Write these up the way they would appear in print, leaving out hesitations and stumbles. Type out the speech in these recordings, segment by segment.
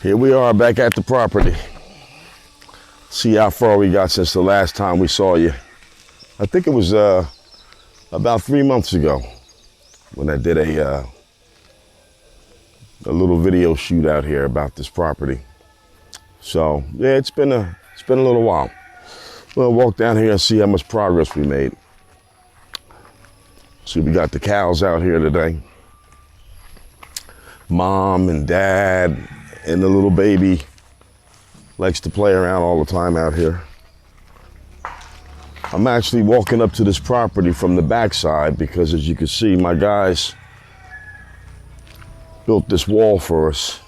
Here we are back at the property. See how far we got since the last time we saw you. I think it was about 3 months ago when I did a little video shoot out here about this property. So yeah, it's been a little while. We'll walk down here and see how much progress we made. See, we got the cows out here today. Mom and Dad and the little baby likes to play around all the time out here. I'm actually walking up to this property from the backside because, as you can see, my guys built this wall for us.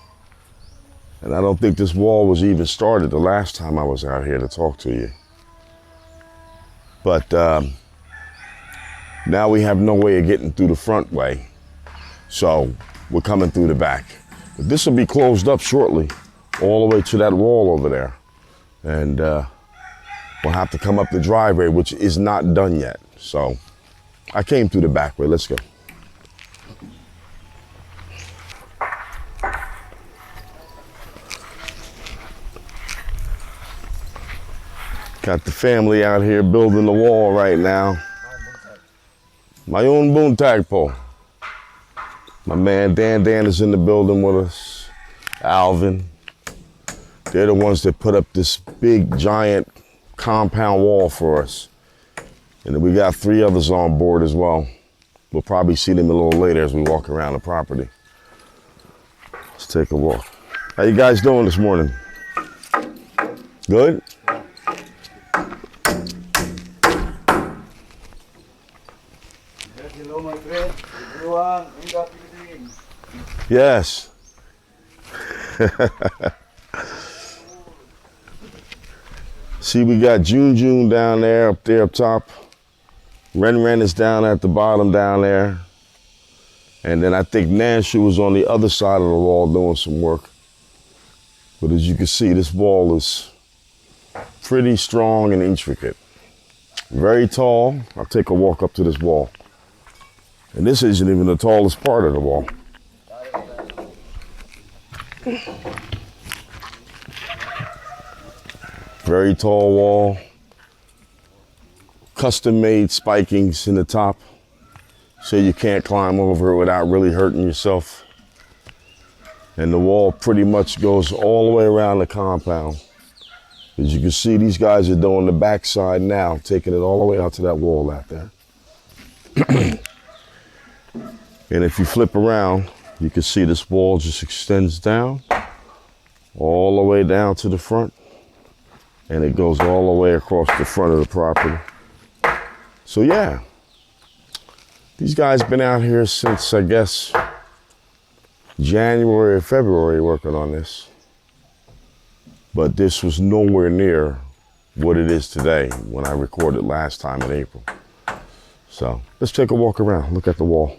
And I don't think this wall was even started the last time I was out here to talk to you. But now we have no way of getting through the front way. So we're coming through the back. But this will be closed up shortly, all the way to that wall over there. And we'll have to come up the driveway, which is not done yet. So I came through the back way. Let's go. Got the family out here building the wall right now. My own boom tagpole. My man Dan is in the building with us. Alvin. They're the ones that put up this big giant compound wall for us. And then we got 3 others on board as well. We'll probably see them a little later as we walk around the property. Let's take a walk. How you guys doing this morning? Good? Hello, my friend. Everyone, yes. See, we got June down there, up top. Ren is down at the bottom down there. And then I think Nanshu was on the other side of the wall doing some work. But as you can see, this wall is pretty strong and intricate. Very tall. I'll take a walk up to this wall. And this isn't even the tallest part of the wall. Very tall wall. Custom made spikings in the top so you can't climb over it without really hurting yourself. And the wall pretty much goes all the way around the compound. As you can see, these guys are doing the backside now, taking it all the way out to that wall out there. And if you flip around, you can see this wall just extends down, all the way down to the front, and it goes all the way across the front of the property. So yeah, these guys been out here since, I guess, January or February working on this. But this was nowhere near what it is today when I recorded last time in April. So let's take a walk around, look at the wall.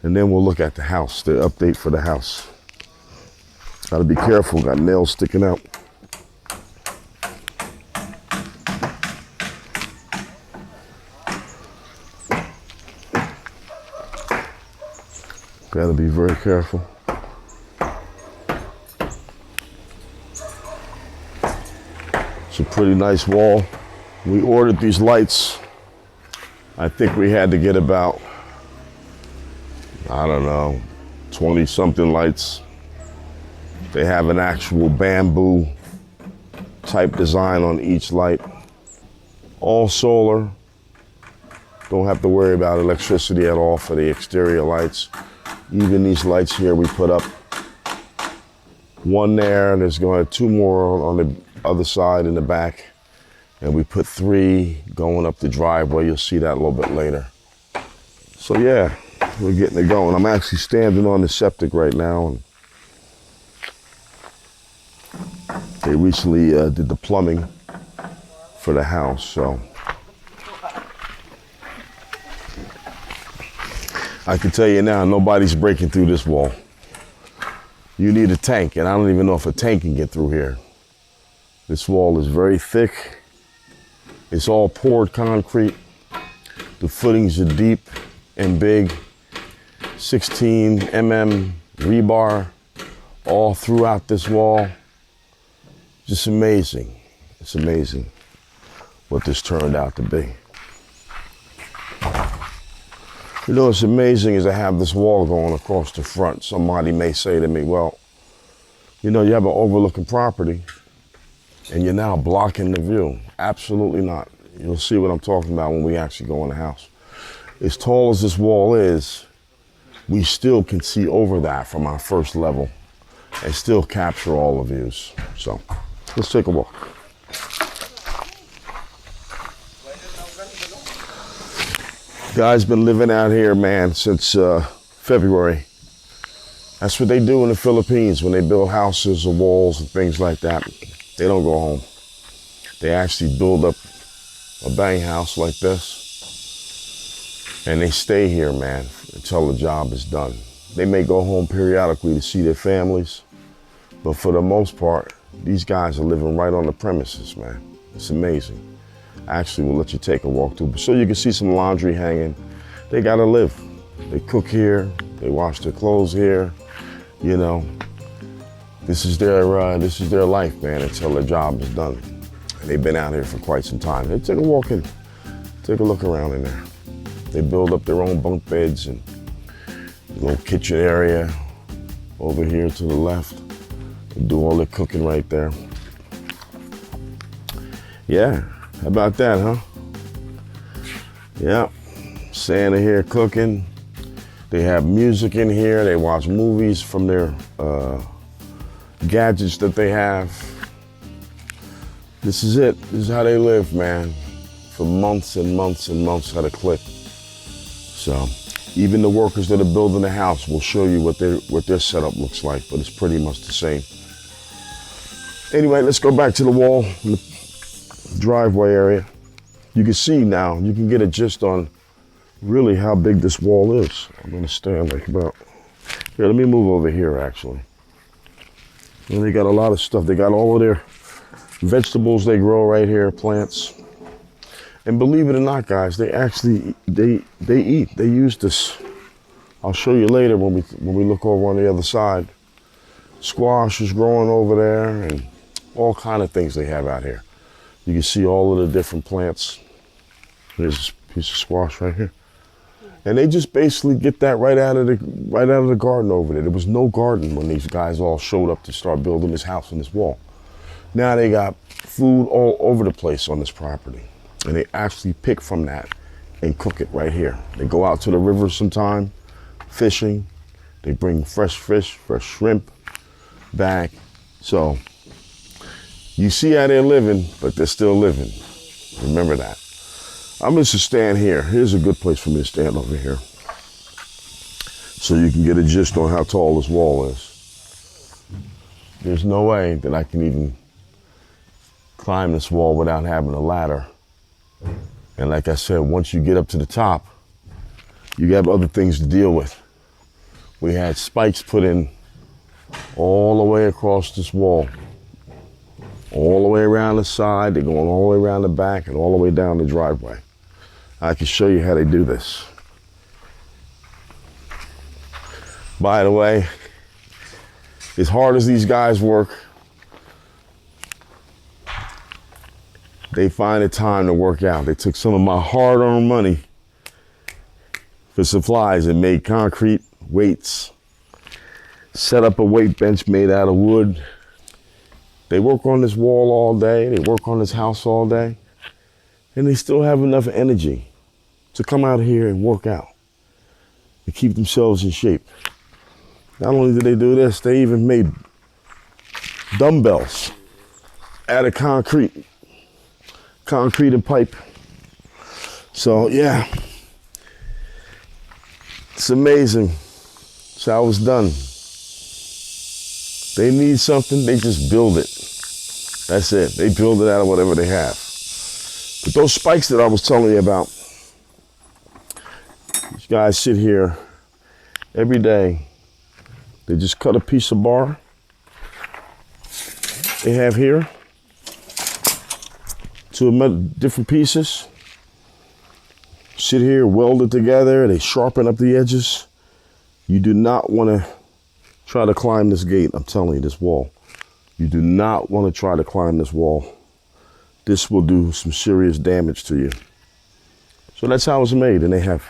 And then we'll look at the house, the update for the house. Gotta be careful, got nails sticking out. Gotta be very careful. It's a pretty nice wall. We ordered these lights. I think we had to get about, I don't know, 20 something lights. They have an actual bamboo type design on each light. All solar. Don't have to worry about electricity at all for the exterior lights. Even these lights here we put up. One there, and there's going to 2 more on the other side in the back. And we put 3 going up the driveway. You'll see that a little bit later. So yeah, we're getting it going. I'm actually standing on the septic right now. And they recently did the plumbing for the house, so. I can tell you now, nobody's breaking through this wall. You need a tank, and I don't even know if a tank can get through here. This wall is very thick. It's all poured concrete. The footings are deep and big. 16 mm rebar all throughout this wall. Just amazing. It's amazing what this turned out to be. You know what's amazing is I have this wall going across the front. Somebody may say to me, well, you know, you have an overlooking property and you're now blocking the view. Absolutely not. You'll see what I'm talking about when we actually go in the house. As tall as this wall is, we still can see over that from our first level and still capture all the views. So let's take a walk. Guy's been living out here, man, since February. That's what they do in the Philippines when they build houses or walls and things like that. They don't go home. They actually build up a bang house like this and they stay here, man, until the job is done. They may go home periodically to see their families, but for the most part, these guys are living right on the premises, man. It's amazing. Actually, we'll let you take a walk through so you can see some laundry hanging. They gotta live. They cook here, they wash their clothes here, you know. This is their life, man, until their job is done. And they've been out here for quite some time. They take a walk in, take a look around in there. They build up their own bunk beds and a little kitchen area over here to the left. They do all their cooking right there. Yeah, how about that, huh? Yeah, Santa here cooking. They have music in here. They watch movies from their gadgets that they have. This is it. This is how they live, man, for months and months and months at a clip. So even the workers that are building the house will show you what their setup looks like, but it's pretty much the same. Anyway, let's go back to the wall in the driveway area. You can see now, you can get a gist on really how big this wall is. I'm gonna stand like about, here, let me move over here actually. And they got a lot of stuff. They got all of their vegetables they grow right here, plants. And believe it or not, guys, they actually, they eat, they use this. I'll show you later when we look over on the other side. Squash is growing over there and all kind of things they have out here. You can see all of the different plants. There's a piece of squash right here. And they just basically get that right out of the garden over there. There was no garden when these guys all showed up to start building this house and this wall. Now they got food all over the place on this property. And they actually pick from that and cook it right here. They go out to the river sometime, fishing. They bring fresh fish, fresh shrimp back. So you see how they're living, but they're still living. Remember that. I'm going to stand here. Here's a good place for me to stand over here, so you can get a gist on how tall this wall is. There's no way that I can even climb this wall without having a ladder. And like I said, once you get up to the top, you have other things to deal with. We had spikes put in all the way across this wall, all the way around the side. They're going all the way around the back and all the way down the driveway. I can show you how they do this. By the way, as hard as these guys work, they find the time to work out. They took some of my hard-earned money for supplies and made concrete weights, set up a weight bench made out of wood. They work on this wall all day. They work on this house all day. And they still have enough energy to come out here and work out and keep themselves in shape. Not only did they do this, they even made dumbbells out of concrete and pipe. So yeah, it's amazing. That's how it was done. They need something, they just build it. That's it. They build it out of whatever they have. But those spikes that I was telling you about, these guys sit here every day. They just cut a piece of bar they have here to different pieces. sit here, weld it together, they sharpen up the edges. You do not want to try to climb this gate. I'm telling you, this wall. You do not want to try to climb this wall. This will do some serious damage to you. So that's how it's made, and they have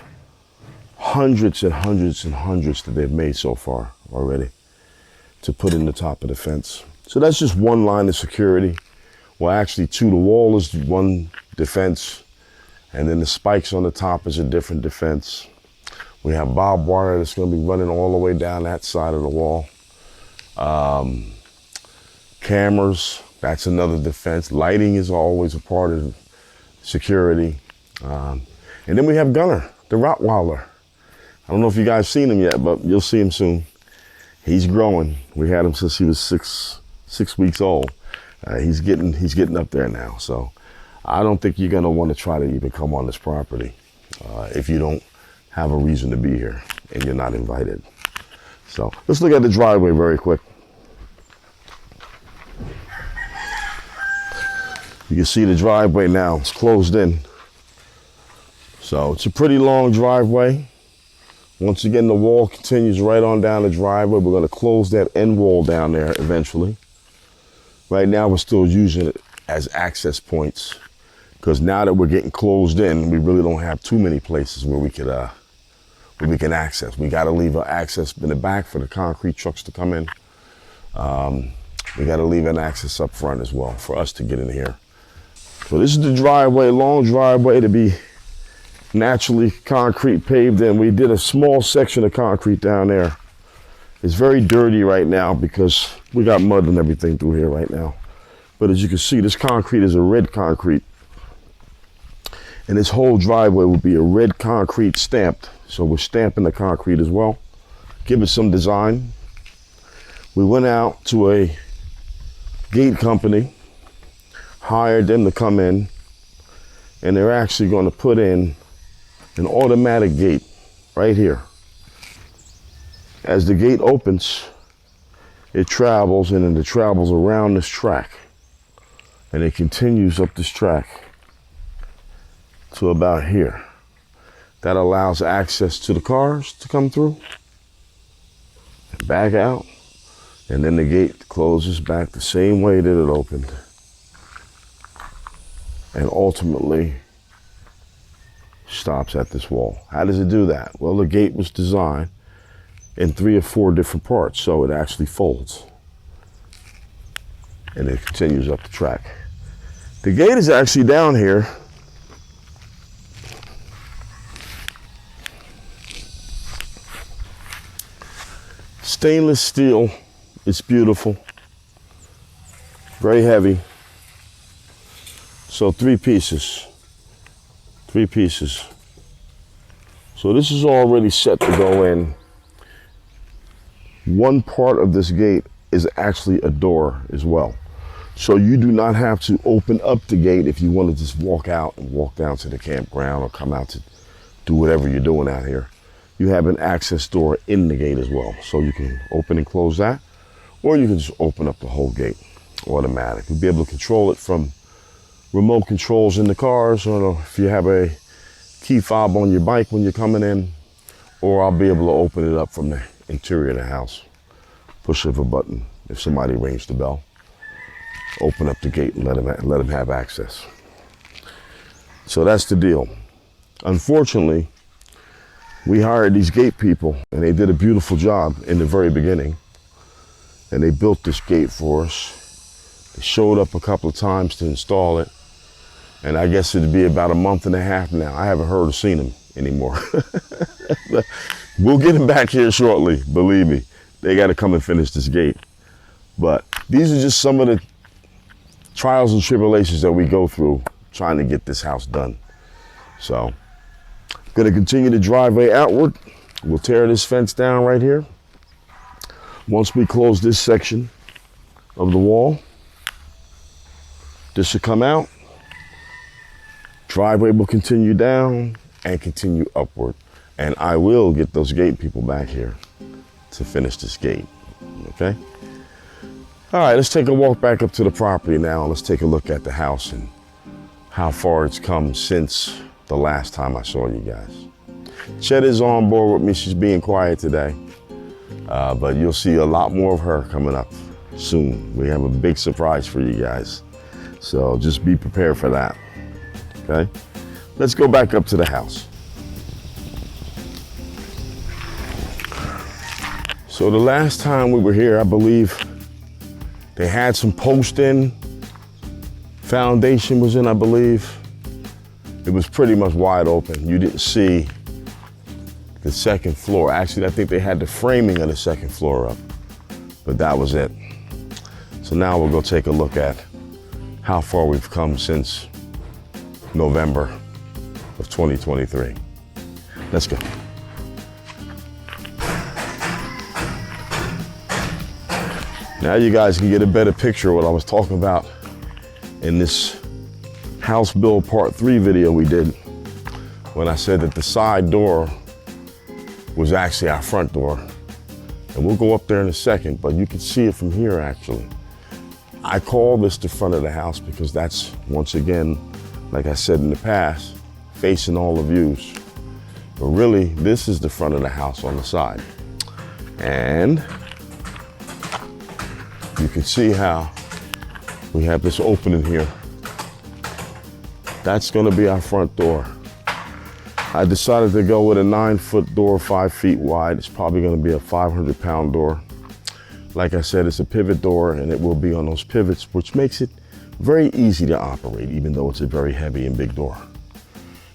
hundreds and hundreds and hundreds that they've made so far already to put in the top of the fence. So that's just one line of security. Well, actually two. The wall is one defense, and then the spikes on the top is a different defense. We have barbed wire that's going to be running all the way down that side of the wall. Cameras, that's another defense. Lighting is always a part of security. And then we have Gunner, the Rottweiler. I don't know if you guys seen him yet, but you'll see him soon. He's growing. We had him since he was six weeks old. He's getting up there now. So I don't think you're gonna want to try to even come on this property if you don't have a reason to be here and you're not invited. So let's look at the driveway very quick. You can see the driveway now, it's closed in. So it's a pretty long driveway. Once again, the wall continues right on down the driveway. We're gonna close that end wall down there eventually. Right now, we're still using it as access points because now that we're getting closed in, we really don't have too many places where we can access. We gotta leave an access in the back for the concrete trucks to come in. We gotta leave an access up front as well for us to get in here. So this is the driveway, long driveway to be naturally concrete paved in. We did a small section of concrete down there. It's very dirty right now because we got mud and everything through here right now. But as you can see, this concrete is a red concrete. And this whole driveway will be a red concrete stamped. So we're stamping the concrete as well. Give it some design. We went out to a gate company, hired them to come in, and they're actually going to put in an automatic gate right here. As the gate opens, it travels, and then it travels around this track, and it continues up this track to about here. That allows access to the cars to come through, and back out, and then the gate closes back the same way that it opened. And ultimately stops at this wall. How does it do that? Well, the gate was designed in 3 or 4 different parts, so it actually folds. And it continues up the track. The gate is actually down here. Stainless steel, it's beautiful. Very heavy. So 3 pieces. 3 pieces. So this is already set to go in. One part of this gate is actually a door as well. So you do not have to open up the gate if you want to just walk out and walk down to the campground or come out to do whatever you're doing out here. You have an access door in the gate as well. So you can open and close that, or you can just open up the whole gate automatic. You'll be able to control it from remote controls in the cars, or if you have a key fob on your bike when you're coming in, or I'll be able to open it up from the interior of the house. Push of a button. If somebody rings the bell, open up the gate and let them have access. So that's the deal. Unfortunately, we hired these gate people, and they did a beautiful job in the very beginning, and they built this gate for us. They showed up a couple of times to install it, and I guess it'd be about a month and a half now. I haven't heard or seen them anymore. We'll get them back here shortly, believe me. They got to come and finish this gate. But these are just some of the trials and tribulations that we go through trying to get this house done. So, gonna continue the driveway outward. We'll tear this fence down right here. Once we close this section of the wall, this should come out. Driveway will continue down and continue upward. And I will get those gate people back here to finish this gate, okay? All right, let's take a walk back up to the property now. Let's take a look at the house and how far it's come since the last time I saw you guys. Chet is on board with me. She's being quiet today, but you'll see a lot more of her coming up soon. We have a big surprise for you guys, so just be prepared for that, okay? Let's go back up to the house. So the last time we were here, I believe they had some post in, foundation was in, I believe. It was pretty much wide open. You didn't see the second floor. Actually, I think they had the framing of the second floor up, but that was it. So now we'll go take a look at how far we've come since November of 2023. Let's go. Now you guys can get a better picture of what I was talking about in this house build part 3 video we did, when I said that the side door was actually our front door. And we'll go up there in a second, but you can see it from here actually. I call this the front of the house because that's, once again, like I said in the past, facing all the views. But really, this is the front of the house on the side. And you can see how we have this opening here. That's gonna be our front door. I decided to go with a 9-foot door, 5 feet wide. It's probably gonna be a 500-pound door. Like I said, it's a pivot door and it will be on those pivots, which makes it very easy to operate, even though it's a very heavy and big door.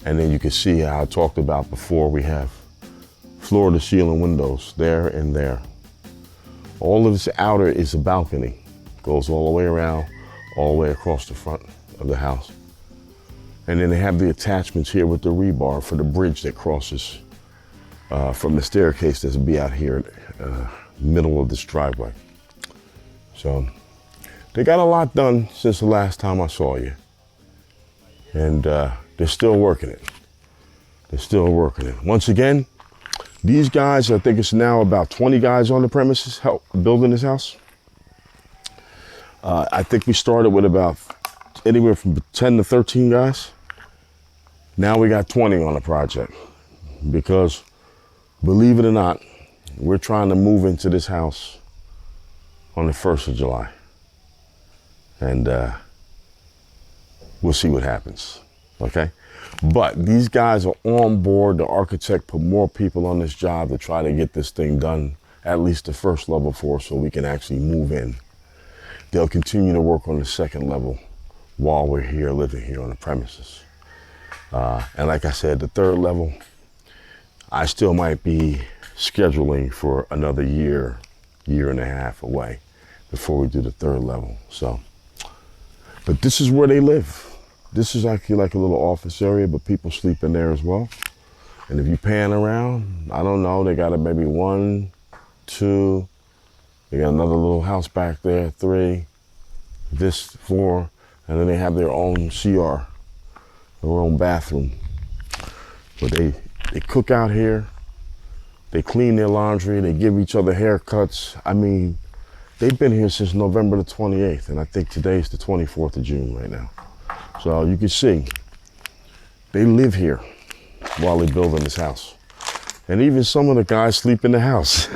And then you can see how I talked about before, we have floor to ceiling windows there and there. All of this outer is a balcony. Goes all the way around, all the way across the front of the house. And then they have the attachments here with the rebar for the bridge that crosses from the staircase that's be out here in middle of this driveway. So they got a lot done since the last time I saw you. And they're still working it. They're still working it. Once again, these guys, I think it's now about 20 guys on the premises help building this house. I think we started with about anywhere from 10 to 13 guys. Now we got 20 on the project because, believe it or not, we're trying to move into this house on the 1st of July. And we'll see what happens, okay? But these guys are on board. The architect put more people on this job to try to get this thing done, at least the first level for us, so we can actually move in. They'll continue to work on the second level while we're here, living here on the premises. And like I said, the third level, I still might be scheduling for another year, year and a half away before we do the third level. So, but this is where they live. This is actually like a little office area, but people sleep in there as well. And if you pan around, I don't know, they got maybe 1, 2, they got another little house back there, 3, this 4, and then they have their own CR, their own bathroom. But they cook out here, they clean their laundry, they give each other haircuts. I mean, they've been here since November the 28th, and I think today's the 24th of June right now. So you can see, they live here while they're building this house. And even some of the guys sleep in the house,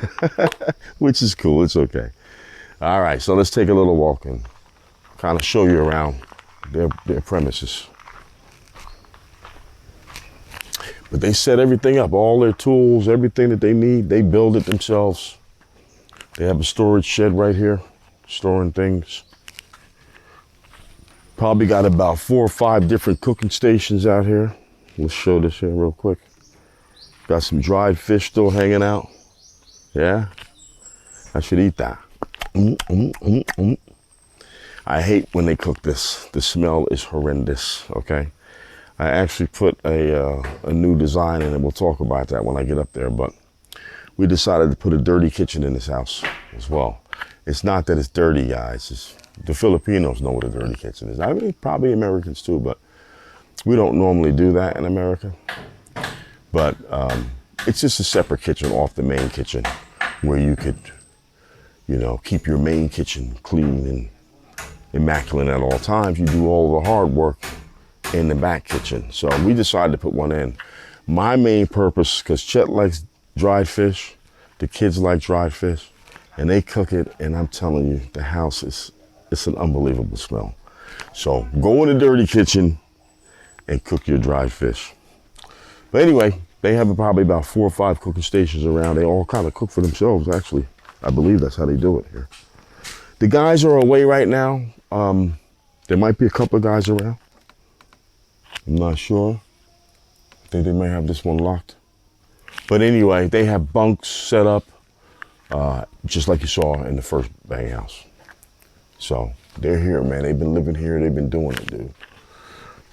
which is cool, it's okay. All right, so let's take a little walk and kind of show you around their premises. But they set everything up, all their tools, everything that they need, they build it themselves. They have a storage shed right here, storing things. Probably got about 4 or 5 different cooking stations out here. Let's show this here real quick. Got some dried fish still hanging out. Yeah, I should eat that. I hate when they cook this. The smell is horrendous, okay? I actually put a new design in, and we'll talk about that when I get up there, but we decided to put a dirty kitchen in this house as well. It's not that it's dirty, guys. The Filipinos know what a dirty kitchen is. I mean, probably Americans too, but we don't normally do that in America. But it's just a separate kitchen off the main kitchen where you could, you know, keep your main kitchen clean and immaculate at all times. You do all the hard work in the back kitchen. So we decided to put one in. My main purpose, because Chet likes dried fish, the kids like dried fish, and they cook it, and I'm telling you, the house it's an unbelievable smell. So go in the dirty kitchen and cook your dried fish. But anyway, they have probably about 4 or 5 cooking stations around. They all kind of cook for themselves, actually. I believe that's how they do it here. The guys are away right now. There might be a couple of guys around. I'm not sure. I think they may have this one locked. But anyway, they have bunks set up, just like you saw in the first bang house. So they're here, man. They've been living here. They've been doing it, dude.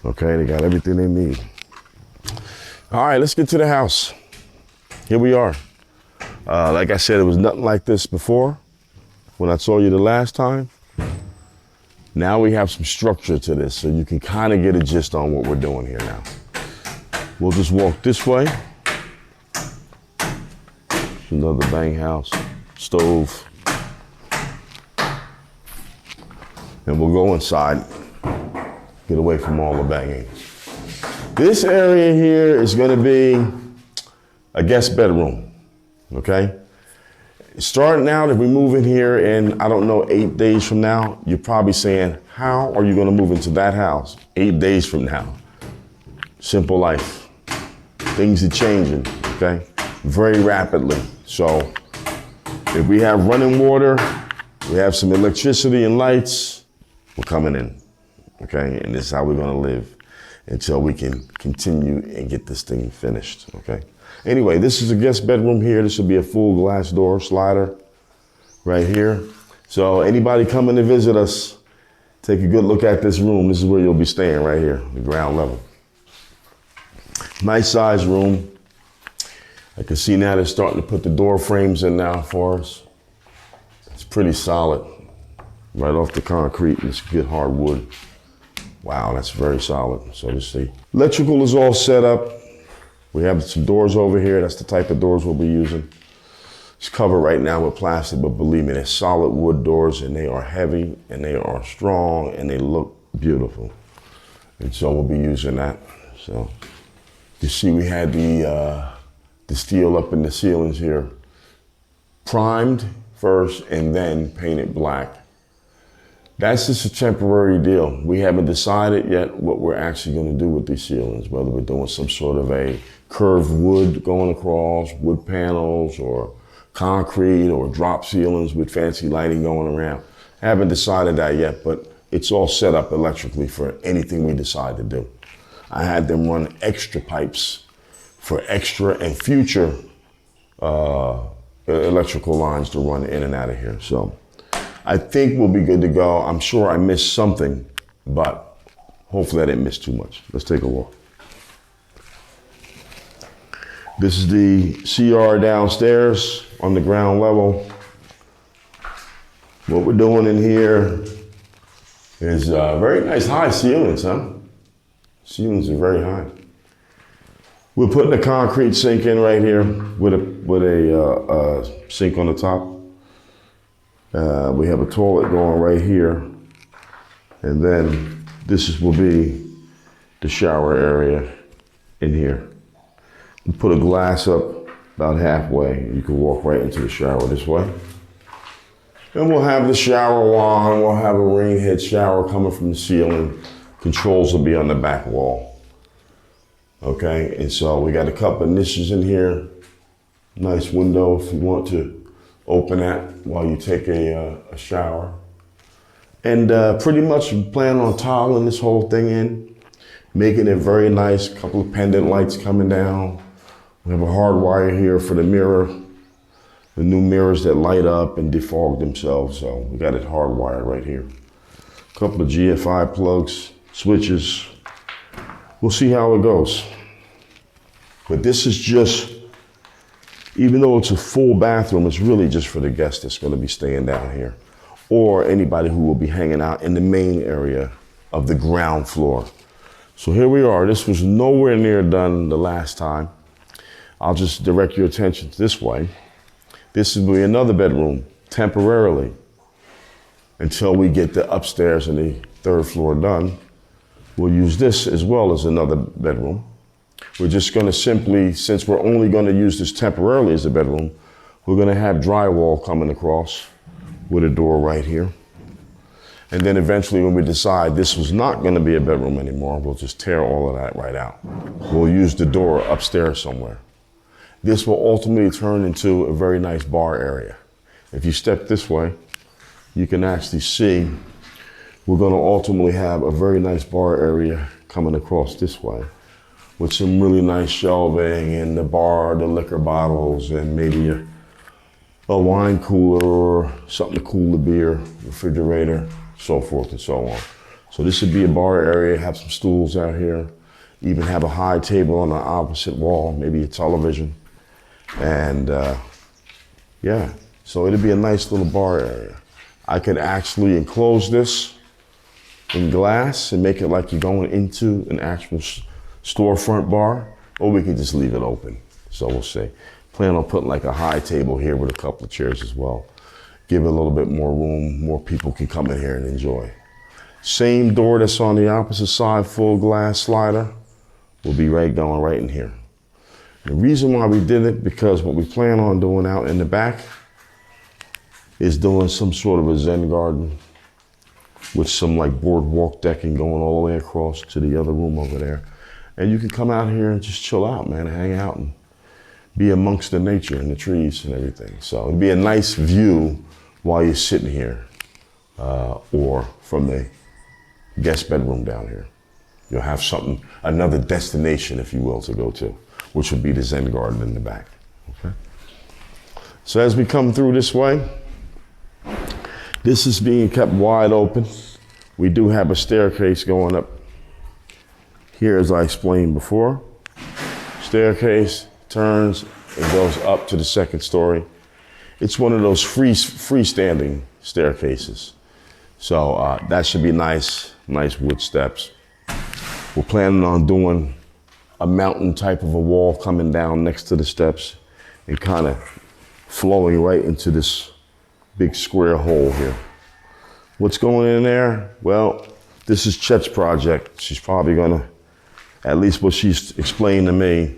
Okay, they got everything they need. All right, let's get to the house. Here we are. Like I said, it was nothing like this before when I saw you the last time. Now we have some structure to this, so you can kind of get a gist on what we're doing here now. We'll just walk this way. Another bang house, stove. And we'll go inside, get away from all the banging. This area here is gonna be a guest bedroom, okay? Starting out, if we move in here in, I don't know, 8 days from now, you're probably saying, how are you gonna move into that house 8 days from now? Simple life. Things are changing, okay? Very rapidly. So if we have running water, we have some electricity and lights, we're coming in, okay? And this is how we're gonna live until we can continue and get this thing finished, okay? Anyway, this is a guest bedroom here. This will be a full glass door slider right here. So anybody coming to visit us, take a good look at this room. This is where you'll be staying right here, the ground level. Nice size room. I can see now they're starting to put the door frames in now for us. It's pretty solid, right off the concrete. It's good hard wood. Wow, that's very solid. So let's see. Electrical is all set up. We have some doors over here. That's the type of doors we'll be using. It's covered right now with plastic, but believe me, they're solid wood doors, and they are heavy, and they are strong, and they look beautiful. And so we'll be using that. So you see we had the steel up in the ceilings here, primed first and then painted black. That's just a temporary deal. We haven't decided yet what we're actually going to do with these ceilings, whether we're doing some sort of a curved wood going across, wood panels, or concrete, or drop ceilings with fancy lighting going around. Haven't decided that yet, but it's all set up electrically for anything we decide to do. I had them run extra pipes for extra and future electrical lines to run in and out of here. So I think we'll be good to go. I'm sure I missed something, but hopefully I didn't miss too much. Let's take a walk. This is the CR downstairs on the ground level. What we're doing in here is very nice high ceilings, huh? Ceilings are very high. We're putting a concrete sink in right here with a sink on the top. We have a toilet going right here. And then will be the shower area in here. We put a glass up about halfway. You can walk right into the shower this way. And we'll have the shower wand. We'll have a rain head shower coming from the ceiling. Controls will be on the back wall. Okay, and so we got a couple of niches in here. Nice window if you want to open that while you take a shower. And pretty much plan on tiling this whole thing in, making it very nice. A couple of pendant lights coming down. We have a hard wire here for the mirror, the new mirrors that light up and defog themselves. So we got it hardwired right here. A couple of GFI plugs, switches. We'll see how it goes. But this is just, even though it's a full bathroom, it's really just for the guests that's gonna be staying down here, or anybody who will be hanging out in the main area of the ground floor. So here we are. This was nowhere near done the last time. I'll just direct your attention this way. This will be another bedroom, temporarily, until we get the upstairs and the third floor done. We'll use this as well as another bedroom. We're just gonna simply, since we're only gonna use this temporarily as a bedroom, we're gonna have drywall coming across with a door right here. And then eventually when we decide this was not gonna be a bedroom anymore, we'll just tear all of that right out. We'll use the door upstairs somewhere. This will ultimately turn into a very nice bar area. If you step this way, you can actually see we're gonna ultimately have a very nice bar area coming across this way with some really nice shelving and the bar, the liquor bottles, and maybe a wine cooler or something to cool the beer, refrigerator, so forth and so on. So this would be a bar area, have some stools out here, even have a high table on the opposite wall, maybe a television. And yeah, so it'd be a nice little bar area. I could actually enclose this in glass and make it like you're going into an actual storefront bar, or we could just leave it open. So we'll see. Plan on putting like a high table here with a couple of chairs as well. Give it a little bit more room, more people can come in here and enjoy. Same door that's on the opposite side, full glass slider, will be going right in here. The reason why we did it, because what we plan on doing out in the back is doing some sort of a Zen garden with some like boardwalk decking going all the way across to the other room over there. And you can come out here and just chill out, man, and hang out and be amongst the nature and the trees and everything. So it'd be a nice view while you're sitting here or from the guest bedroom down here. You'll have something, another destination, if you will, to go to, which would be the Zen garden in the back, okay? So as we come through this way, this is being kept wide open. We do have a staircase going up here, as I explained before. Staircase turns and goes up to the second story. It's one of those freestanding staircases. So that should be nice wood steps. We're planning on doing a mountain type of a wall coming down next to the steps and kind of flowing right into this big square hole here. What's going in there? Well, this is Chet's project. She's probably gonna, at least what she's explained to me,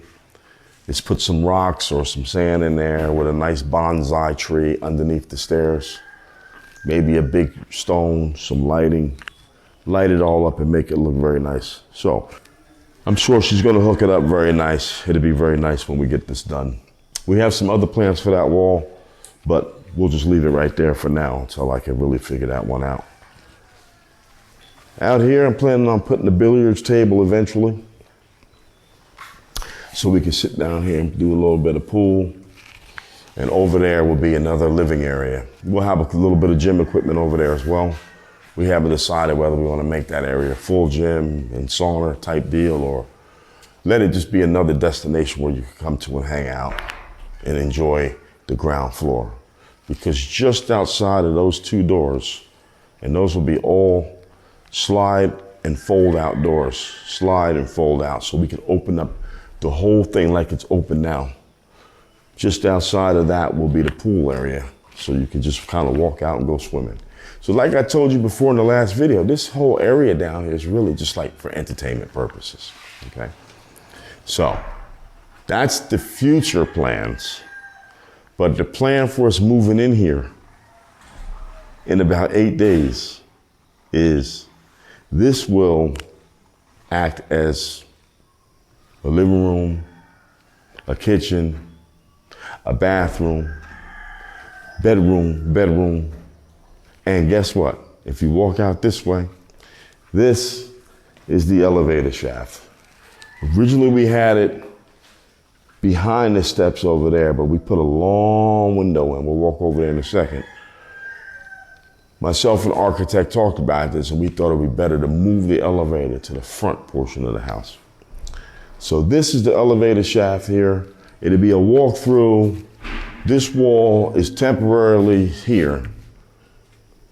is put some rocks or some sand in there with a nice bonsai tree underneath the stairs. Maybe a big stone, some lighting, light it all up and make it look very nice. So I'm sure she's gonna hook it up very nice. It'll be very nice when we get this done. We have some other plans for that wall, but we'll just leave it right there for now until I can really figure that one out. Out here, I'm planning on putting the billiards table eventually, so we can sit down here and do a little bit of pool. And over there will be another living area. We'll have a little bit of gym equipment over there as well. We haven't decided whether we want to make that area a full gym and sauna type deal, or let it just be another destination where you can come to and hang out and enjoy the ground floor. Because just outside of those two doors, and those will be all slide and fold out doors, slide and fold out, so we can open up the whole thing like it's open now. Just outside of that will be the pool area, so you can just kind of walk out and go swimming. So like I told you before in the last video, this whole area down here is really just like for entertainment purposes, okay? So that's the future plans. But the plan for us moving in here in about 8 days is this will act as a living room, a kitchen, a bathroom, bedroom, and guess what? If you walk out this way, this is the elevator shaft. Originally we had it behind the steps over there, but we put a long window in. We'll walk over there in a second. Myself and the architect talked about this, and we thought it would be better to move the elevator to the front portion of the house. So this is the elevator shaft here. It'll be a walkthrough. This wall is temporarily here.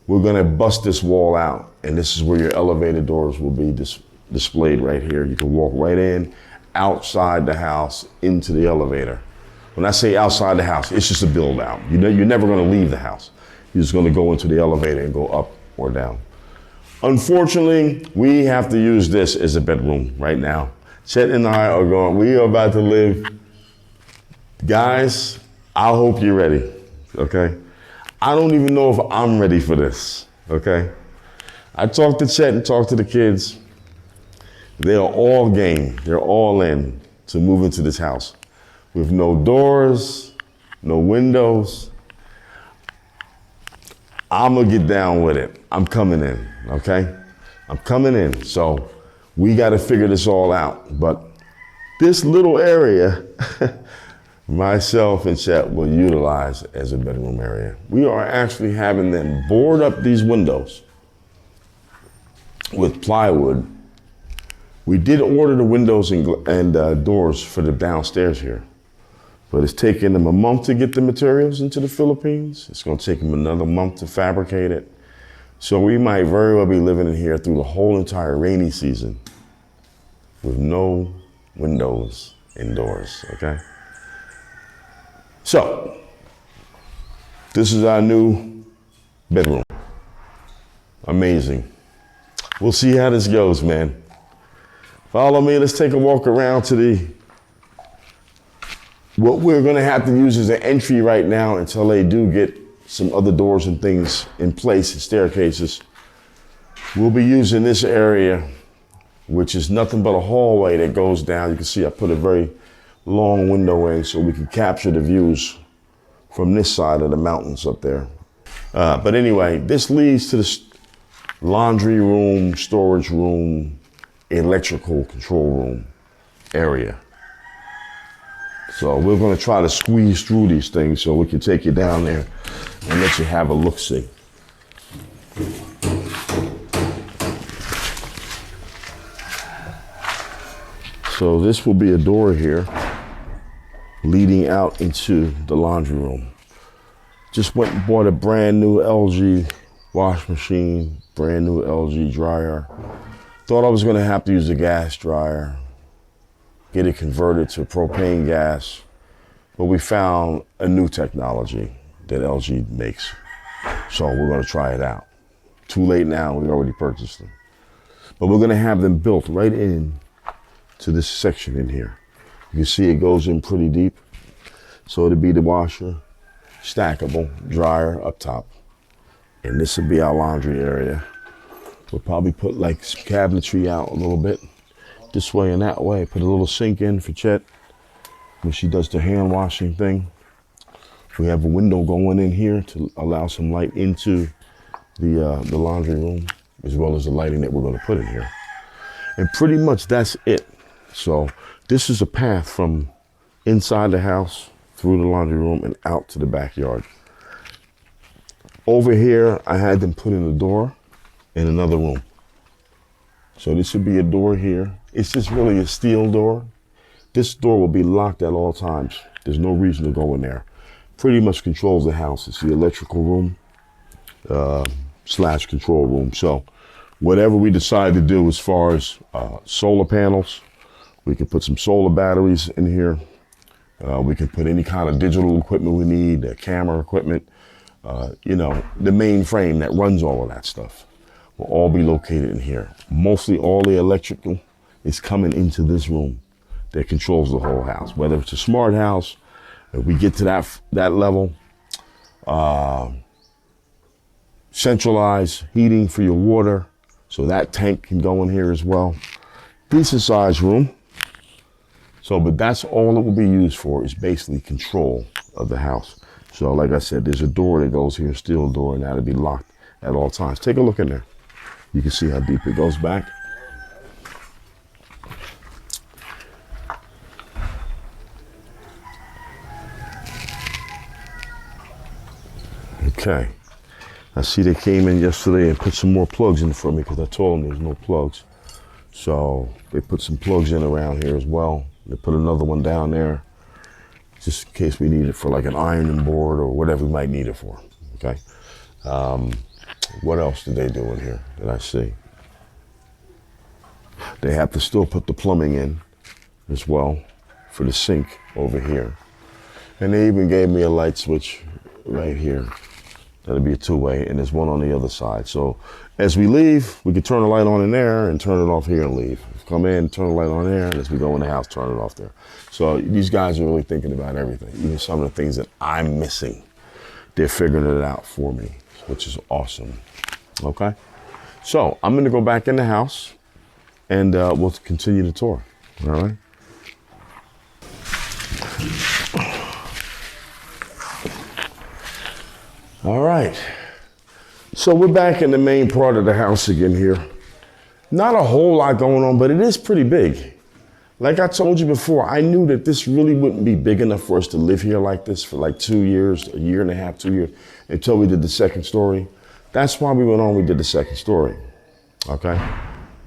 We're gonna bust this wall out, and this is where your elevator doors will be displayed right here. You can walk right in, outside the house, into the elevator. When I say outside the house, it's just a build out. You're never gonna leave the house. You're just gonna go into the elevator and go up or down. Unfortunately, we have to use this as a bedroom right now. Chet and I are going, we are about to live. Guys, I hope you're ready, okay? I don't even know if I'm ready for this, okay? I talked to Chet and talked to the kids. They are all game. They're all in to move into this house with no doors, no windows. I'm gonna get down with it. I'm coming in, okay? I'm coming in. So we gotta figure this all out. But this little area, myself and Chet will utilize as a bedroom area. We are actually having them board up these windows with plywood. We did order the windows and doors for the downstairs here, but it's taken them a month to get the materials into the Philippines. It's gonna take them another month to fabricate it. So we might very well be living in here through the whole entire rainy season with no windows and doors, okay? So, this is our new bedroom. Amazing. We'll see how this goes, man. Follow me, let's take a walk around to what we're gonna have to use as an entry right now until they do get some other doors and things in place, and staircases. We'll be using this area, which is nothing but a hallway that goes down. You can see I put a very long window in so we can capture the views from this side of the mountains up there. But anyway, this leads to the laundry room, storage room, electrical control room area. So we're gonna try to squeeze through these things so we can take you down there and let you have a look-see. So this will be a door here leading out into the laundry room. Just went and bought a brand new LG wash machine, brand new LG dryer. Thought I was gonna have to use a gas dryer, get it converted to propane gas, but we found a new technology that LG makes. So we're gonna try it out. Too late now, we already purchased them. But we're gonna have them built right in to this section in here. You can see it goes in pretty deep. So it'll be the washer, stackable, dryer up top. And this will be our laundry area. We'll probably put like some cabinetry out a little bit, this way and that way. Put a little sink in for Chet when she does the hand washing thing. We have a window going in here to allow some light into the laundry room, as well as the lighting that we're gonna put in here. And pretty much that's it. So this is a path from inside the house, through the laundry room, and out to the backyard. Over here, I had them put in a door in another room. So this would be a door here. It's just really a steel door. This door will be locked at all times. There's no reason to go in there. Pretty much controls the house. It's the electrical room / control room. So whatever we decide to do as far as solar panels, we can put some solar batteries in here. We can put any kind of digital equipment we need, camera equipment, you know, the main frame that runs all of that stuff will all be located in here. Mostly all the electrical is coming into this room that controls the whole house. Whether it's a smart house, if we get to that level, centralized heating for your water, so that tank can go in here as well. Decent sized room. So, but that's all it will be used for, is basically control of the house. So like I said, there's a door that goes here, steel door, and that'll be locked at all times. Take a look in there. You can see how deep it goes back. Okay. I see they came in yesterday and put some more plugs in for me because I told them there's no plugs. So they put some plugs in around here as well. They put another one down there, just in case we need it for like an ironing board or whatever we might need it for, okay? What else did they do in here that I see? They have to still put the plumbing in as well for the sink over here. And they even gave me a light switch right here That'll be a two-way, and there's one on the other side. So as we leave, we can turn the light on in there and turn it off here and leave. Come in, turn the light on there, and as we go in the house, turn it off there. So these guys are really thinking about everything, even some of the things that I'm missing. They're figuring it out for me, which is awesome. Okay? So I'm gonna go back in the house, and we'll continue the tour, all right? All right, so we're back in the main part of the house again here. Not a whole lot going on, but it is pretty big. Like I told you before, I knew that this really wouldn't be big enough for us to live here like this for like 2 years, a year and a half, 2 years, until we did the second story. That's why we went on, we did the second story, okay?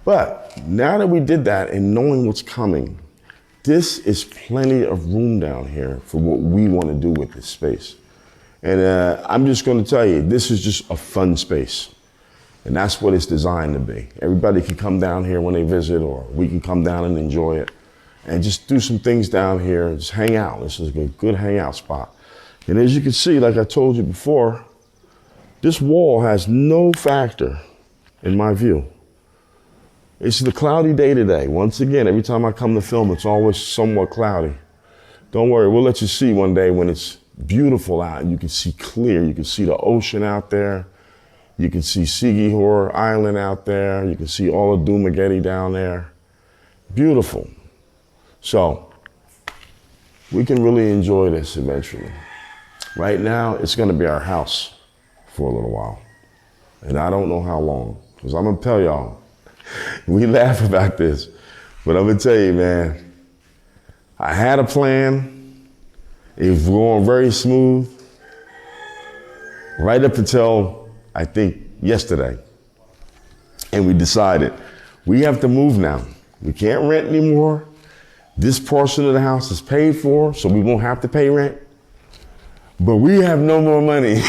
But now that we did that and knowing what's coming, this is plenty of room down here for what we want to do with this space. And I'm just going to tell you, this is just a fun space. And that's what it's designed to be. Everybody can come down here when they visit, or we can come down and enjoy it and just do some things down here and just hang out. This is a good hangout spot. And as you can see, like I told you before, this wall has no factor in my view. It's the cloudy day today. Once again, every time I come to film, it's always somewhat cloudy. Don't worry, we'll let you see one day when it's beautiful out and you can see clear. You can see the ocean out there. You can see Sigihor Island out there. You can see all of Dumaguete down there. Beautiful. So we can really enjoy this eventually. Right now, it's gonna be our house for a little while. And I don't know how long, because I'm gonna tell y'all, we laugh about this, but I'm gonna tell you, man, I had a plan. It was going very smooth, right up until, I think, yesterday. And we decided, we have to move now. We can't rent anymore. This portion of the house is paid for, so we won't have to pay rent. But we have no more money,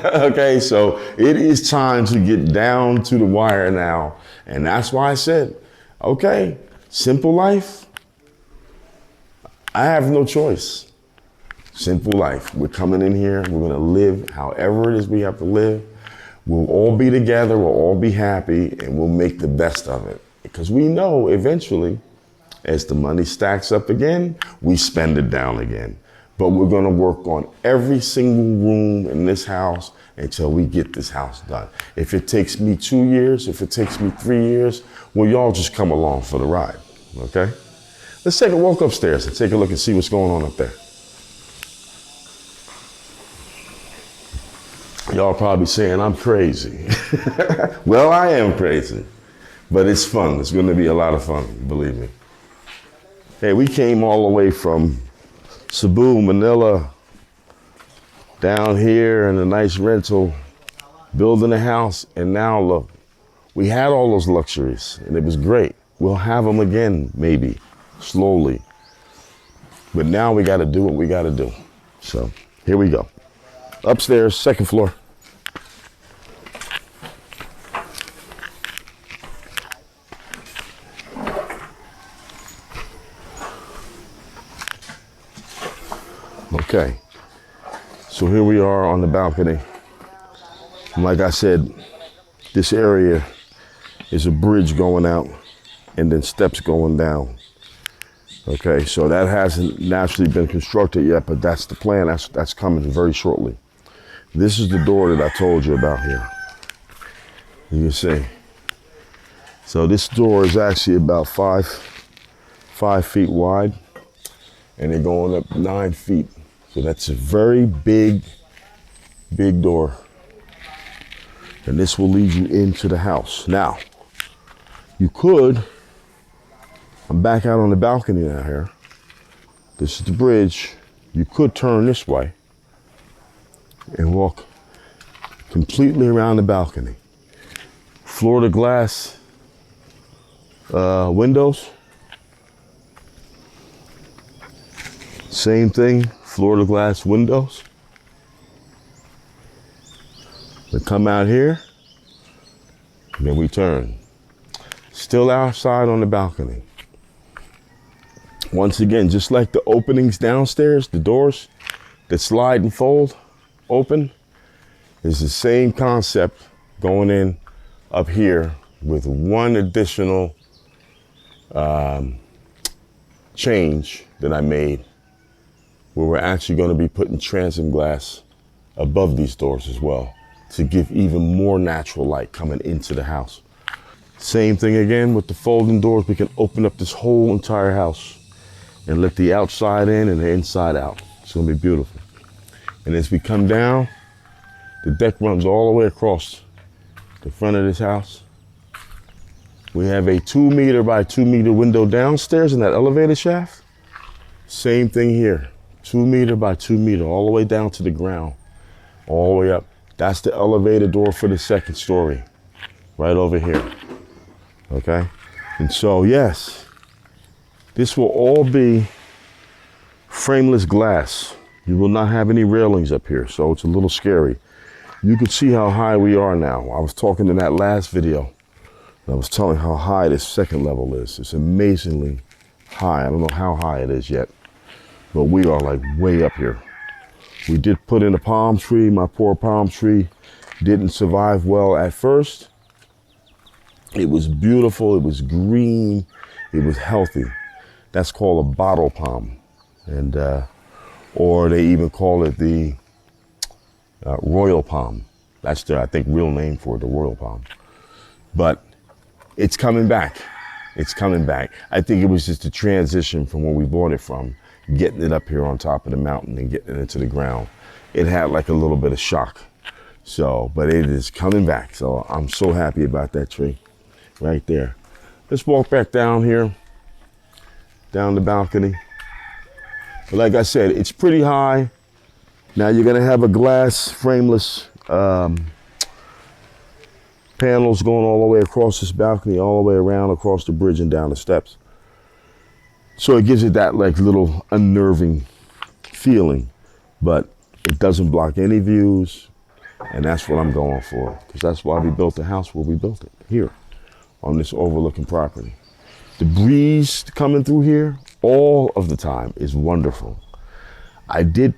okay? So it is time to get down to the wire now. And that's why I said, okay, simple life, I have no choice. Simple life. We're coming in here. We're going to live however it is we have to live. We'll all be together. We'll all be happy, and we'll make the best of it. Because we know eventually, as the money stacks up again, we spend it down again. But we're going to work on every single room in this house until we get this house done. If it takes me 2 years, if it takes me 3 years, well, y'all just come along for the ride, okay? Let's take a walk upstairs and take a look and see what's going on up there. Y'all probably saying I'm crazy. Well, I am crazy, but it's fun. It's going to be a lot of fun, believe me. Hey, we came all the way from Cebu, Manila, down here in a nice rental, building a house, and now look, we had all those luxuries, and it was great. We'll have them again, maybe, slowly. But now we got to do what we got to do. So here we go. Upstairs, second floor. Okay, so here we are on the balcony. And like I said, this area is a bridge going out and then steps going down. Okay, so that hasn't naturally been constructed yet, but that's the plan. That's coming very shortly. This is the door that I told you about here. You can see. So this door is actually about five feet wide, and they're going up 9 feet. So that's a very big door. And this will lead you into the house. Now, you could, I'm back out on the balcony now here. This is the bridge. You could turn this way and walk completely around the balcony. Floor to glass windows. Same thing, floor to glass windows. We come out here, and then we turn. Still outside on the balcony. Once again, just like the openings downstairs, the doors that slide and fold open, It's the same concept going in up here with one additional change that I made, where we're actually going to be putting transom glass above these doors as well to give even more natural light coming into the house. Same thing again with the folding doors. We can open up this whole entire house and let the outside in and the inside out. It's going to be beautiful. And as we come down, the deck runs all the way across the front of this house. We have a 2 meter by 2 meter window downstairs in that elevator shaft. Same thing here, 2 meter by 2 meter, all the way down to the ground, all the way up. That's the elevator door for the second story, right over here, okay? And so, yes, this will all be frameless glass. You will not have any railings up here, so it's a little scary. You can see how high we are now. I was talking in that last video. I was telling how high this second level is. It's amazingly high. I don't know how high it is yet, but we are like way up here. We did put in a palm tree. My poor palm tree didn't survive well at first. It was beautiful. It was green. It was healthy. That's called a bottle palm. And, or they even call it the royal palm. That's their, I think, real name for it, the royal palm. But it's coming back. It's coming back. I think it was just a transition from where we bought it from, getting it up here on top of the mountain and getting it into the ground. It had like a little bit of shock. So, but it is coming back. So I'm so happy about that tree right there. Let's walk back down here, down the balcony. But like I said, it's pretty high. Now you're gonna have a glass frameless panels going all the way across this balcony, all the way around, across the bridge and down the steps. So it gives it that like little unnerving feeling, but it doesn't block any views. And that's what I'm going for, because that's why we built the house where we built it, here on this overlooking property. The breeze coming through here all of the time is wonderful. I did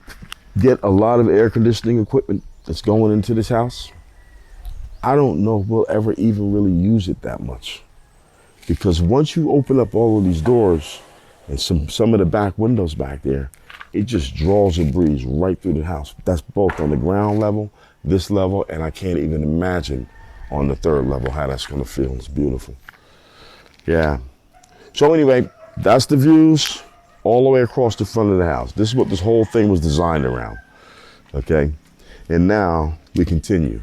get a lot of air conditioning equipment that's going into this house. I don't know if we'll ever even really use it that much, because once you open up all of these doors and some of the back windows back there, it just draws a breeze right through the house. That's both on the ground level, this level, and I can't even imagine on the third level how that's gonna feel. It's beautiful. Yeah. So anyway, that's the views all the way across the front of the house. This is what this whole thing was designed around, okay? And now we continue.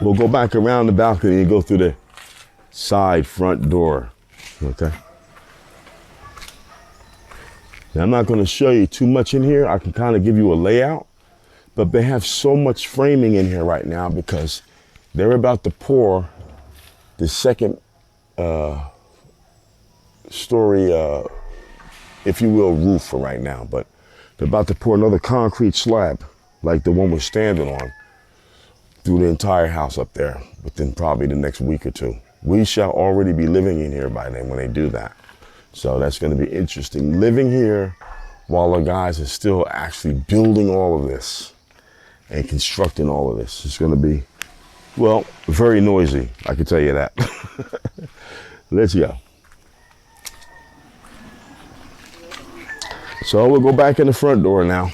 We'll go back around the balcony and go through the side front door, okay? Now, I'm not gonna show you too much in here. I can kind of give you a layout, but they have so much framing in here right now because they're about to pour the second story, if you will, roof for right now, but they're about to pour another concrete slab like the one we're standing on through the entire house up there within probably the next week or two. We shall already be living in here by then when they do that. So that's gonna be interesting. Living here while the guys are still actually building all of this and constructing all of this. It's gonna be, well, very noisy, I can tell you that. Let's go. So we'll go back in the front door now.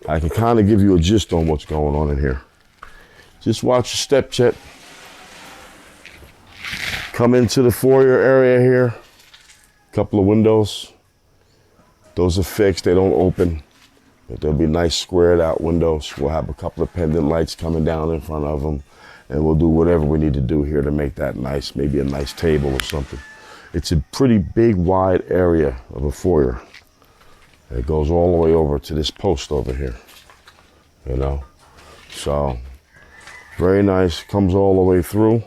I can kind of give you a gist on what's going on in here. Just watch your step check. Come into the foyer area here. Couple of windows. Those are fixed, they don't open. But there'll be nice squared out windows. We'll have a couple of pendant lights coming down in front of them. And we'll do whatever we need to do here to make that nice, maybe a nice table or something. It's a pretty big, wide area of a foyer. It goes all the way over to this post over here, you know? So, very nice, comes all the way through.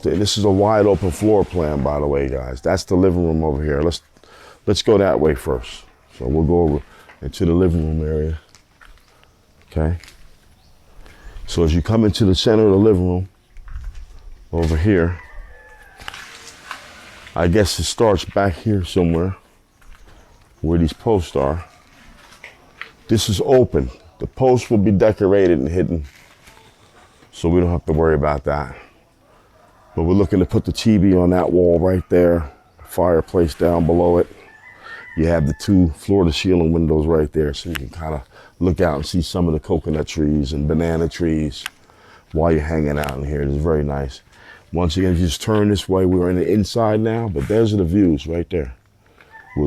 This is a wide open floor plan, by the way, guys. That's the living room over here. Let's go that way first. So we'll go over into the living room area, okay? So as you come into the center of the living room, over here, I guess it starts back here somewhere. where these posts are. This is open. The posts will be decorated and hidden, so we don't have to worry about that. But we're looking to put the TV on that wall right there, fireplace down below it. You have the 2 floor-to-ceiling windows right there, so you can kind of look out and see some of the coconut trees and banana trees while you're hanging out in here. It is very nice. Once again, if you just turn this way, we're in the inside now, but there's the views right there.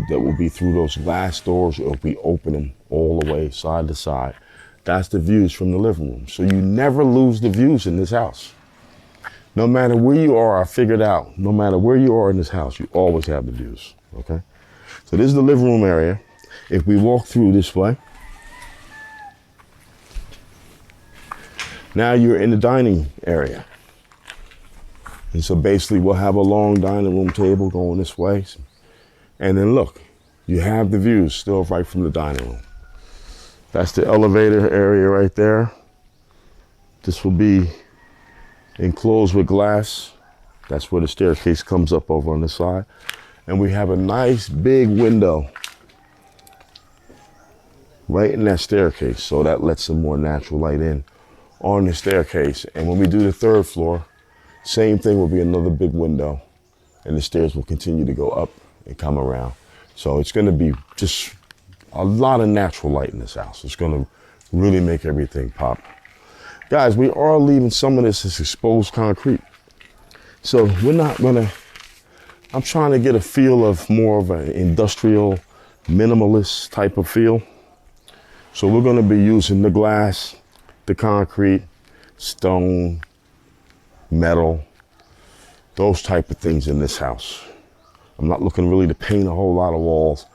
That will be through those glass doors. It'll be open them all the way side to side. That's the views from the living room. So you never lose the views in this house. No matter where you are, I figured out, no matter where you are in this house, you always have the views, okay? So this is the living room area. If we walk through this way, now you're in the dining area. And so basically we'll have a long dining room table going this way. And then look, you have the views still right from the dining room. That's the elevator area right there. This will be enclosed with glass. That's where the staircase comes up over on the side. And we have a nice big window right in that staircase. So that lets some more natural light in on the staircase. And when we do the 3rd floor, same thing will be another big window, and the stairs will continue to go up and come around. So it's going to be just a lot of natural light in this house. It's going to really make everything pop. Guys, we are leaving some of this as exposed concrete. So we're not going to, I'm trying to get a feel of more of an industrial, minimalist type of feel. So we're going to be using the glass, the concrete, stone, metal, those type of things in this house. I'm not looking really to paint a whole lot of walls,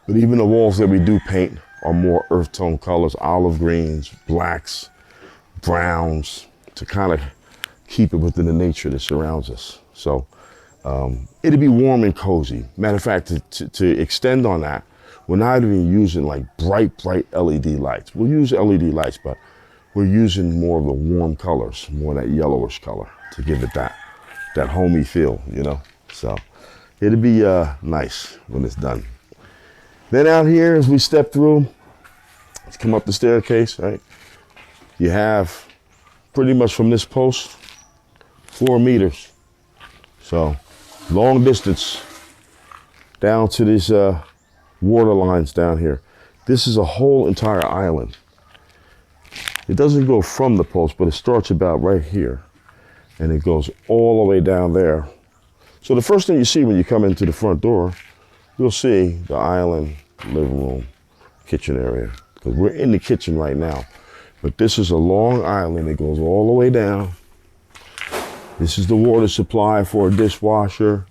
but even the walls that we do paint are more earth tone colors, olive greens, blacks, browns, to kind of keep it within the nature that surrounds us. So it'll be warm and cozy. Matter of fact, to extend on that, we're not even using like bright LED lights. We'll use LED lights, but we're using more of the warm colors, more of that yellowish color to give it that homey feel, you know? So it'll be nice when it's done. Then out here, as we step through, let's come up the staircase, right? You have pretty much from this post, 4 meters. So long distance down to these water lines down here. This is a whole entire island. It doesn't go from the post, but it starts about right here. And it goes all the way down there. So the first thing you see when you come into the front door, you'll see the island, living room, kitchen area. Because we're in the kitchen right now. But this is a long island that goes all the way down. This is the water supply for a dishwasher.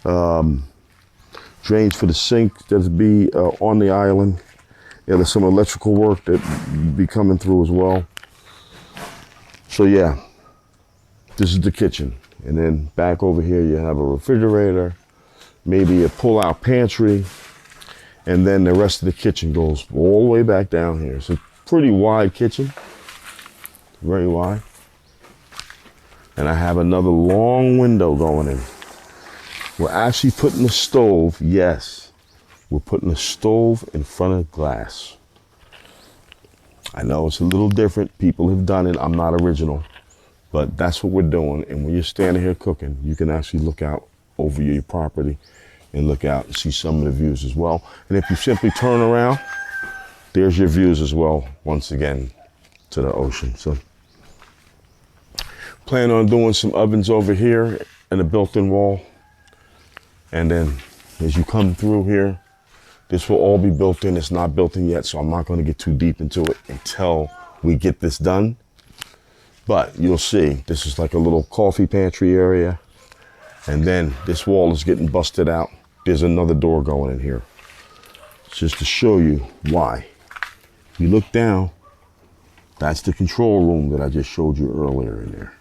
Drains for the sink that'll be on the island. Yeah, there's some electrical work that be coming through as well. So yeah, this is the kitchen. And then back over here, you have a refrigerator, maybe a pull-out pantry, and then the rest of the kitchen goes all the way back down here. It's a pretty wide kitchen, very wide. And I have another long window going in. We're actually putting the stove, yes, we're putting the stove in front of glass. I know it's a little different. People have done it. I'm not original. But that's what we're doing. And when you're standing here cooking, you can actually look out over your property and look out and see some of the views as well. And if you simply turn around, there's your views as well, once again, to the ocean. So plan on doing some ovens over here and a built-in wall. And then as you come through here, this will all be built in. It's not built in yet, so I'm not going to get too deep into it until we get this done. But you'll see, this is like a little coffee pantry area. And then this wall is getting busted out. There's another door going in here. Just to show you why. If you look down, that's the control room that I just showed you earlier in there.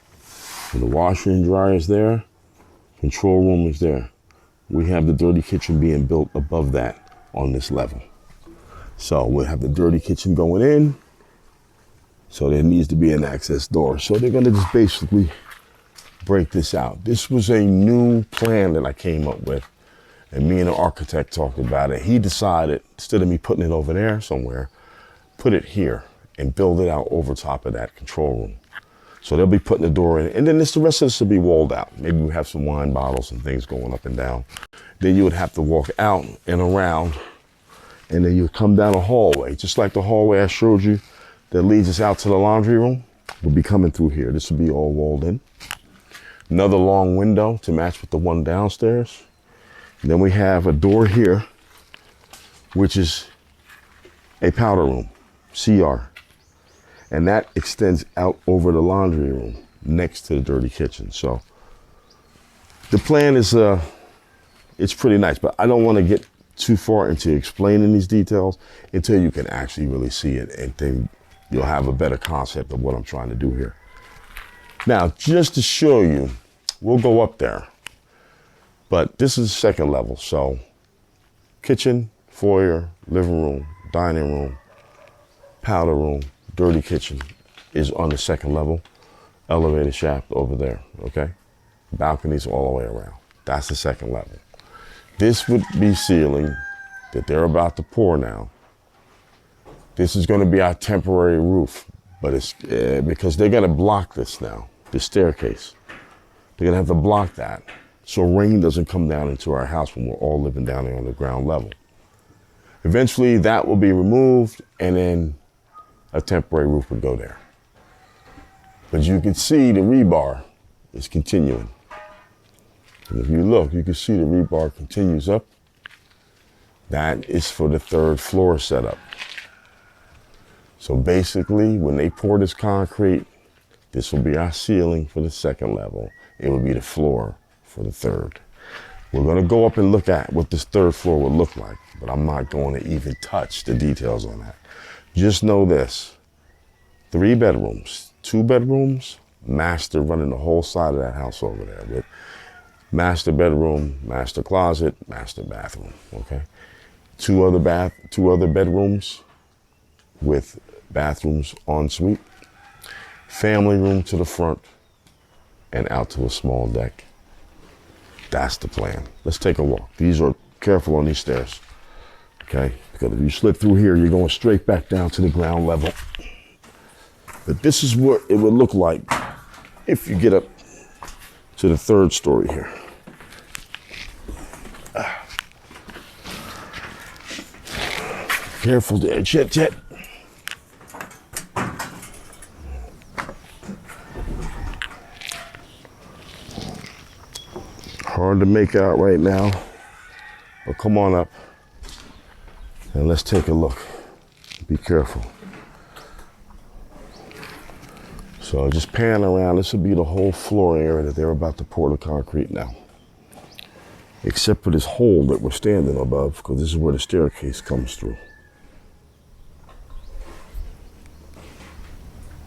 So the washer and dryer is there. Control room is there. We have the dirty kitchen being built above that on this level. So we'll have the dirty kitchen going in. So there needs to be an access door. So they're gonna just basically break this out. This was a new plan that I came up with. And me and the architect talked about it. He decided, instead of me putting it over there somewhere, put it here and build it out over top of that control room. So they'll be putting the door in, and then the rest of this will be walled out. Maybe we have some wine bottles and things going up and down. Then you would have to walk out and around, and then you would come down a hallway, just like the hallway I showed you that leads us out to the laundry room. We'll be coming through here. This will be all walled in. Another long window to match with the one downstairs. And then we have a door here, which is a powder room, CR. And that extends out over the laundry room next to the dirty kitchen. So the plan is, it's pretty nice, but I don't want to get too far into explaining these details until you can actually really see it, and then you'll have a better concept of what I'm trying to do here. Now, just to show you, we'll go up there, but this is the second level. So kitchen, foyer, living room, dining room, powder room, dirty kitchen is on the second level. Elevator shaft over there, okay? Balconies all the way around. That's the second level. This would be ceiling that they're about to pour now. This is gonna be our temporary roof, but it's because they're gonna block this now, the staircase. They're gonna have to block that so rain doesn't come down into our house when we're all living down there on the ground level. Eventually that will be removed, and then a temporary roof would go there. But you can see the rebar is continuing. And if you look, you can see the rebar continues up. That is for the third floor setup. So basically, when they pour this concrete, this will be our ceiling for the second level. It will be the floor for the third. We're gonna go up and look at what this third floor will look like, but I'm not going to even touch the details on that. Just know this, 3 bedrooms, 2 bedrooms, master running the whole side of that house over there with master bedroom, master closet, master bathroom, okay? 2 other bedrooms with bathrooms en suite, family room to the front and out to a small deck. That's the plan. Let's take a walk. Careful on these stairs. Okay, because if you slip through here, you're going straight back down to the ground level. But this is what it would look like if you get up to the third story here. Careful there, Chet. Hard to make out right now, but come on up. And let's take a look. Be careful. So just pan around. This will be the whole floor area that they're about to pour the concrete now. Except for this hole that we're standing above, because this is where the staircase comes through.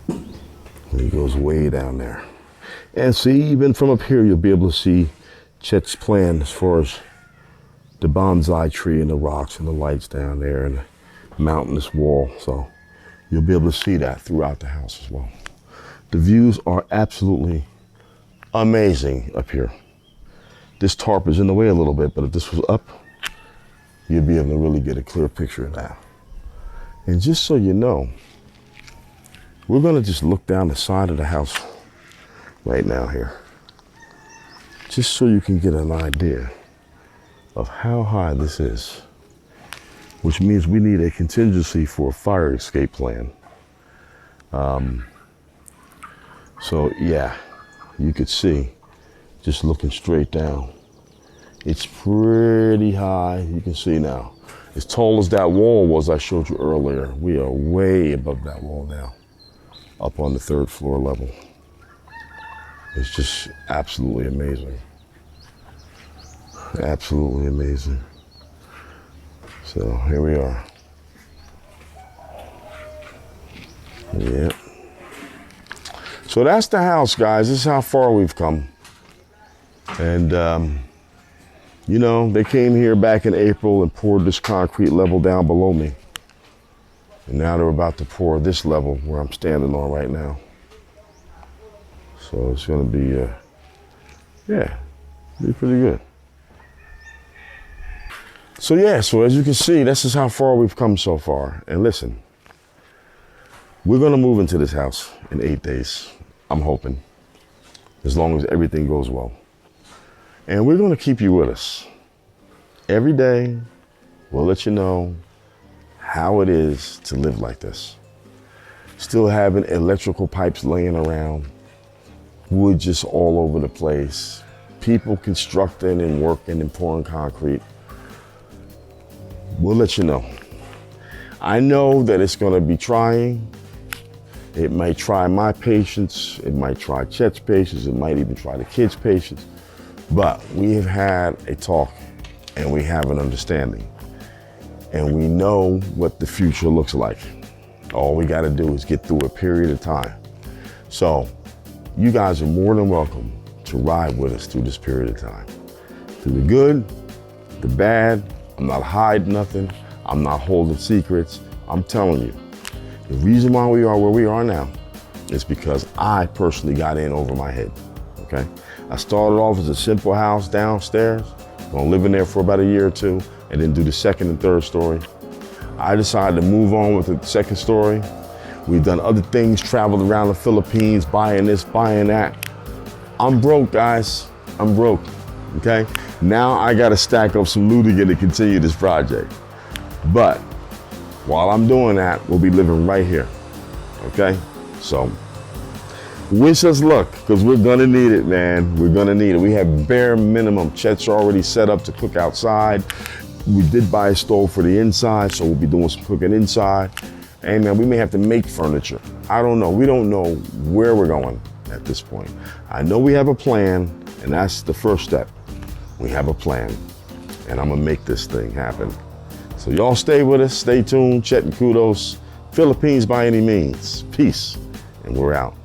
And it goes way down there. And see, even from up here, you'll be able to see Chet's plan as far as the bonsai tree and the rocks and the lights down there and the mountainous wall. So you'll be able to see that throughout the house as well. The views are absolutely amazing up here. This tarp is in the way a little bit, but if this was up, you'd be able to really get a clear picture of that. And just so you know, we're gonna just look down the side of the house right now here, just so you can get an idea of how high this is, which means we need a contingency for a fire escape plan. So yeah, you could see, just looking straight down, it's pretty high. You can see now, as tall as that wall was I showed you earlier, we are way above that wall now, up on the third floor level. It's just absolutely amazing. Absolutely amazing. So here we are. Yeah. So that's the house, guys. This is how far we've come. And, you know, they came here back in April and poured this concrete level down below me. And now they're about to pour this level where I'm standing on right now. So it's gonna be, yeah, be pretty good. So yeah, so as you can see, this is how far we've come so far. And listen, we're gonna move into this house in 8 days. I'm hoping, as long as everything goes well. And we're gonna keep you with us. Every day, we'll let you know how it is to live like this. Still having electrical pipes laying around, wood just all over the place, people constructing and working and pouring concrete. We'll let you know. I know that it's gonna be trying. It might try my patience, it might try Chet's patience, it might even try the kids' patience, but we have had a talk and we have an understanding. And we know what the future looks like. All we gotta do is get through a period of time. So you guys are more than welcome to ride with us through this period of time. Through the good, the bad. I'm not hiding nothing. I'm not holding secrets. I'm telling you, the reason why we are where we are now is because I personally got in over my head, okay? I started off as a simple house downstairs, gonna live in there for about a year or two, and then do the second and third story. I decided to move on with the second story. We've done other things, traveled around the Philippines, buying this, buying that. I'm broke, guys. I'm broke, okay? Now I gotta stack up some loot again to continue this project. But while I'm doing that, we'll be living right here, okay? So wish us luck, because we're gonna need it, man. We're gonna need it. We have bare minimum. Chet's already set up to cook outside. We did buy a stove for the inside, so we'll be doing some cooking inside. And man, we may have to make furniture. I don't know. We don't know where we're going at this point. I know we have a plan, and that's the first step. We have a plan, and I'm gonna make this thing happen. So y'all stay with us, stay tuned. Chet and Kudos, Philippines by any means. Peace, and we're out.